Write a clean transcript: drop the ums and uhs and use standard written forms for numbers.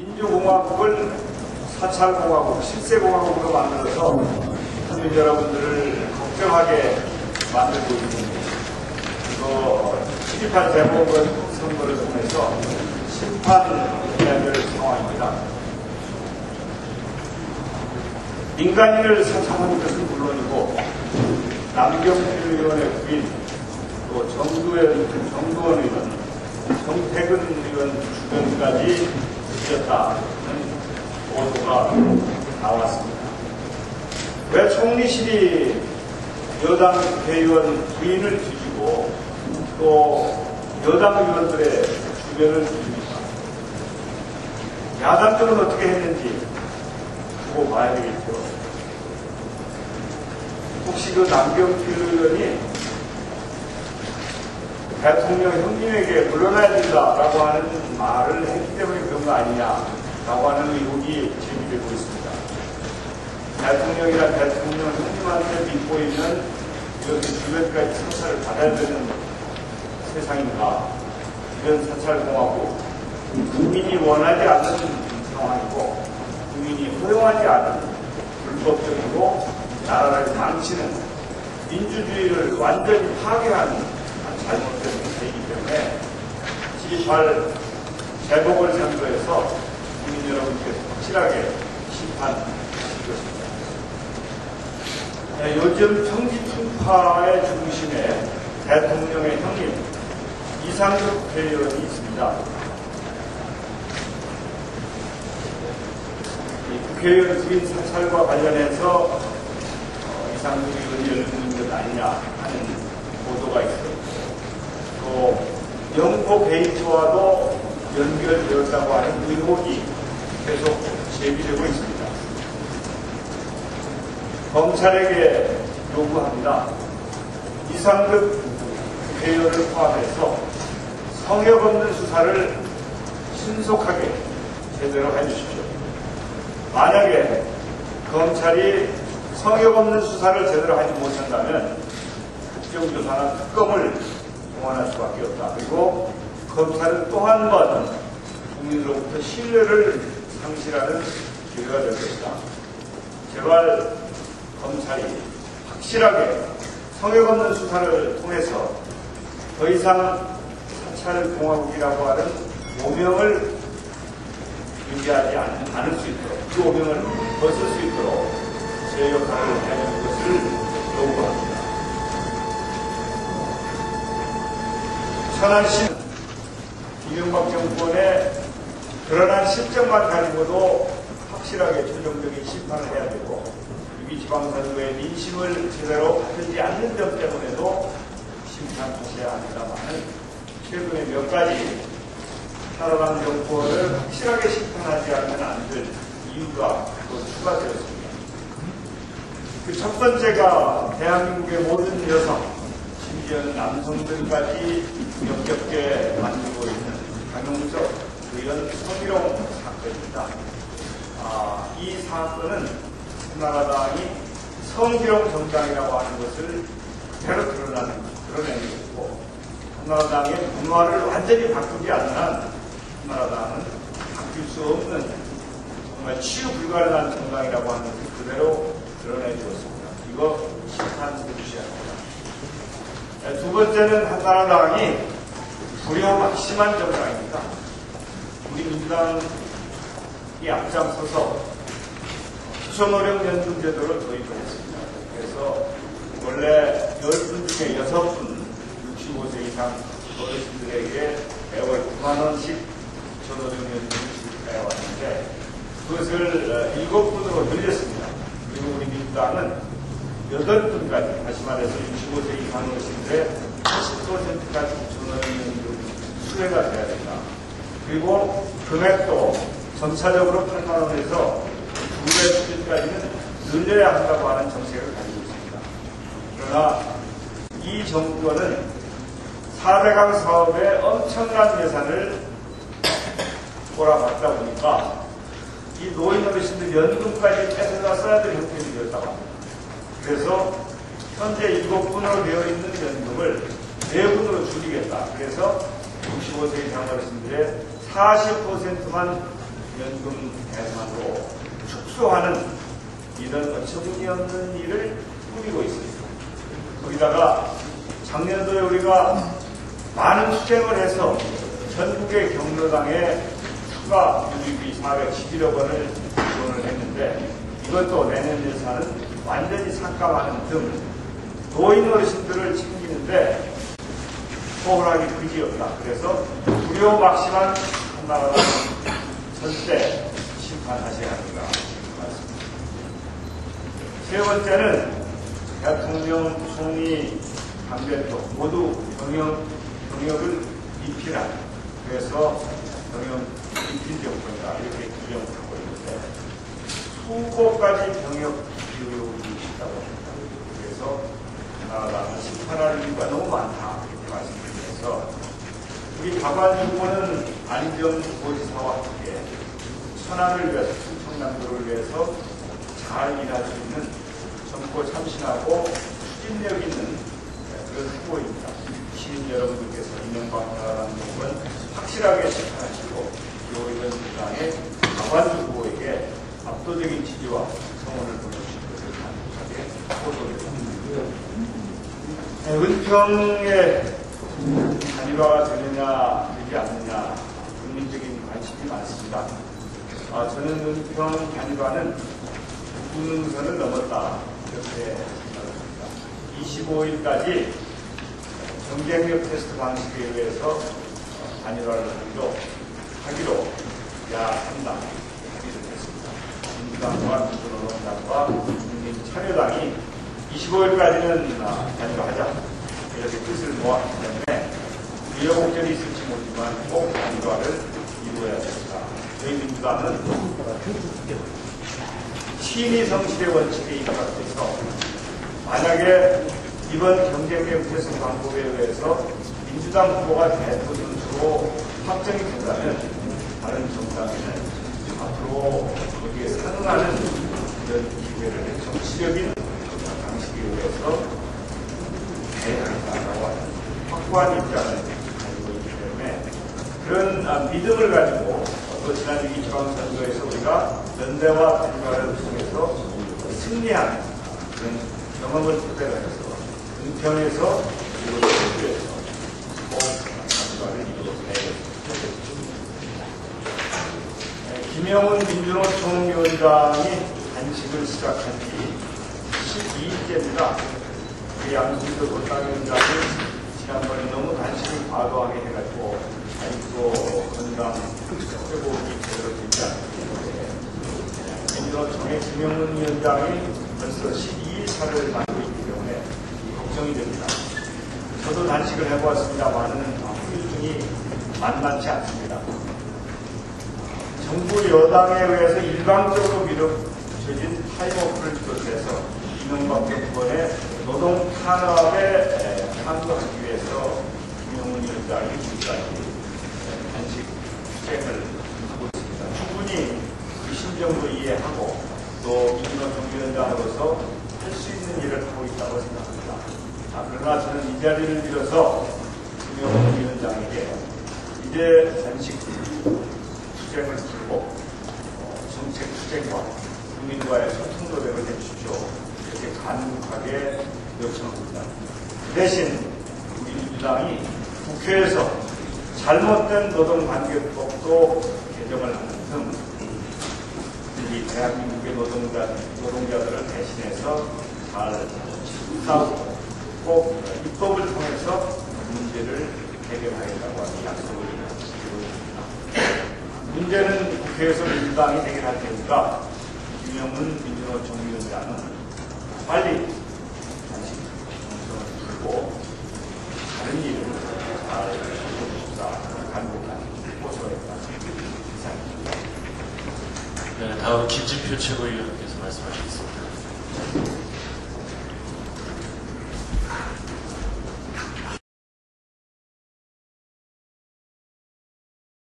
민주공화국을 사찰공화국, 실세공화국으로 만들어서 국민 여러분들을 걱정하게 만들고 있는 이거 7.28 재보궐선거를 통해서 심판해야 될 상황입니다. 민간인을 사찰하는 것은 물론이고 남경필 의원의 부인, 또 정두원 의원, 정태근 의원 주변까지 뒤졌다는 보도가 나왔습니다. 왜 총리실이 여당 국회의원 부인을 뒤지고 또 여당 의원들의 주변을 뒤집니까? 야당 쪽은 어떻게 했는지 두고 봐야 되겠죠. 혹시 그 남경필 의원이 대통령 형님에게 물러나야 된다라고 하는 말을 했기 때문에 그런 거 아니냐라고 하는 의혹이 제기되고 있습니다. 대통령이란 대통령 형님한테 믿고 있는 이렇게 주변까지 사찰을 받아야 되는 세상인가? 이런 사찰공화국, 국민이 원하지 않는 상황이고 국민이 허용하지 않은 불법적이고 나라를 망치는 민주주의를 완전히 파괴하는 잘못된 행태이기 때문에 7.28 재보궐선거에서 국민 여러분께서 확실하게 심판하실 것입니다. 네, 요즘 청지투파의 중심에 대통령의 형님 이상득 국회의원이 있습니다. 이 국회의원 부인 사찰과 관련해서 이상득 의원이 열리는 것 아니냐 하는 보도가 있어요. 또 영포 게이트와도 연결되었다고 하는 의혹이 계속 제기되고 있습니다. 검찰에게 요구합니다. 이상득 국회의원을 포함해서 성역 없는 수사를 신속하게 제대로 해주십시오. 만약에 검찰이 성역 없는 수사를 제대로 하지 못한다면 국정조사나 특검을 동원할 수밖에 없다. 그리고 검찰은 또 한 번 국민으로부터 신뢰를 상실하는 기회가 될 것이다. 제발 검찰이 확실하게 성역 없는 수사를 통해서 더 이상 사찰공화국이라고 하는 오명을 유지하지 않을 수 있도록, 그 오명을 벗을 수 있도록 제 역할을 해내는 것을 요구합니다. 천안시 이명박 정권의 드러난 실정만 가지고도 확실하게 최종적인 심판을 해야 되고 유기지방선거의 민심을 제대로 받지 않는 점 때문에도 심판하셔야 합니다만은 최근에 몇 가지 살아난 정권을 확실하게 심판하지 않으면 안 될 이유가 또 추가되었습니다. 그 첫 번째가 대한민국의 모든 여성, 심지어는 남성들까지 역겹게 만들고 있는 강용석 의원 성희롱 사건입니다. 이 사건은 한나라당이 성희롱 정당이라고 하는 것을 그대로 드러내는 것이고 한나라당의 문화를 완전히 바꾸지 않는 한 한나라당은 바뀔 수 없는 정말 치유 불가능한 정당이라고 하는 것을 그대로 드러내 주었습니다. 이거 심판해 주셔야 합니다. 두 번째는 한나라당이 불효막심한 정당입니다. 우리 민주당이 앞장서서 기초노령 연금 제도를 도입을 했습니다. 그래서 원래 10분 중에 6분 65세 이상 어르신들에게 매월 9만원씩 기초노령 연금을 지급해 왔는데 그것을 7분으로 늘렸습니다. 그리고 우리 민주당은 8분까지, 다시 말해서 65세 이상 어르신들의 80%까지 기초노령연금 수혜가 돼야 된다. 그리고 금액도 점차적으로 8만원에서 2배 수준까지는 늘려야 한다고 하는 정책을 가지고 있습니다. 그러나 이 정부는 4대강 사업에 엄청난 예산을 몰아받다 보니까 이 노인 어르신들 연금까지 뺏어다 써야 될 형편이 되었다고 합니다. 그래서 현재 7분으로 되어 있는 연금을 4분으로 줄이겠다. 그래서 65세 이상 어르신들의 40%만 연금 대상으로 축소하는 이런 어처구니 없는 일을 꾸미고 있습니다. 거기다가 작년도에 우리가 많은 투쟁을 해서 전국의 경로당에 추가 유류비 411억 원을 지원을 했는데 이것도 내년 예산은 완전히 삭감하는 등 노인 어르신들을 챙기는데 소홀하기 그지없다. 그래서 무료막심한 한나라당 절대 심판하셔야 합니다. 세 번째는 대통령, 총리, 당대표 모두 병역을 입히라. 그래서 병역 입힌 정권이다. 이렇게 규정을 하고 있는데 수고까지 병역 비용이 있다고 합니다. 그래서 나라당을 심판할 이유가 너무 많다. 이렇게 말씀드리면서 우리 박완주 후보는 안전보지사와 함께 천안을 위해서 충청남도를 위해서 잘 일할 수 있는 젊고 참신하고 추진력 있는 그런 후보입니다. 시민 여러분들께서 이명박 나라당 정권 확실하게 심판하시고 기호의원 민주당의 박완주 후보에게 압도적인 지지와 성원을 보내주신 것을 간곡하게 호소드립니다. 은평에 단일화가 되느냐 되지 않느냐 국민적인 관심이 많습니다. 저는 은평 단일화는 국능선을 넘었다 이렇게 생각합니다. 25일까지 경쟁력 테스트 방식에 의해서 단일화를 하기로 야3당 합의를 했습니다. 민주당과 민주노동당과 국민참여당이 25일까지는 단일화하자 이렇게 뜻을 모았기 때문에 우여곡절이 있을지 모르지만 꼭 단일화를 이루어야 됩니다. 저희 민주당은 친위 성실의 원칙에 입각해서 만약에 이번 경쟁력 테스트 방법에 의해서 민주당 후보가 대표 선수로 확정이 된다면 다른 정당에는 앞으로 거기에 상응하는 이런 기회를 정치적인 방식에 의해서 대항하겠다라고 하는 확고한 입장을 가지고 있기 때문에 그런 믿음을 가지고 또 지난 2기 지방선거에서 우리가 연대와 단일화를 통해서 승리한 그런 경험을 토대로 해서 은평에서 이걸 해주에서 꼭 단일화를 이루어내겠습니다. 김영훈 민주노 총위원장이 단식을 시작한 지 12일째입니다. 우리 양승도 돌당위원장이 지난번에 너무 단식을 과도하게 해가지고 아직도 건강 회복이 제대로 되지 않기 때문에 민주노총의 김영훈 위원장이 벌써 12일차를 맞고 있기 때문에 걱정이 됩니다. 저도 단식을 해보았습니다만은 후유증이 만만치 않습니다. 정부 여당에 의해서 일방적으로 밀어붙여진 타임오프를 비롯해서 이명박 정권의 노동 탄압에 항거하기 위해서 김영훈 위원장이 지금까지 단식 투쟁을 하고 있습니다. 충분히 그 심정도 이해하고 또 민주노 총위원장으로서 할 수 있는 일을 하고 있다고 생각합니다. 그러나 저는 이 자리를 빌어서 김영훈 위원장에게 이제 단식 투쟁을 풀고 정책 투쟁과 국민과의 소통 노력을 해주십시오. 이렇게 간곡하게 요청합니다. 그 대신 우리 민주당이 국회에서 잘못된 노동관계법도 개정을 하는 등 이 대한민국의 노동자들을 대신해서 잘 싸우고 꼭 입법을 통해서 문제를 해결하겠다고 하는 약속을 드리고 있습니다. 문제는 국회에서 민주당이 해결할 테니까 김영훈 민주노 총위원장은 빨리 단식 정성을 풀고 다른 일을 잘 해주십사 간곡한 호소했다. 이상입니다. 네, 다음 김진표 최고위원께서 말씀하시겠습니다.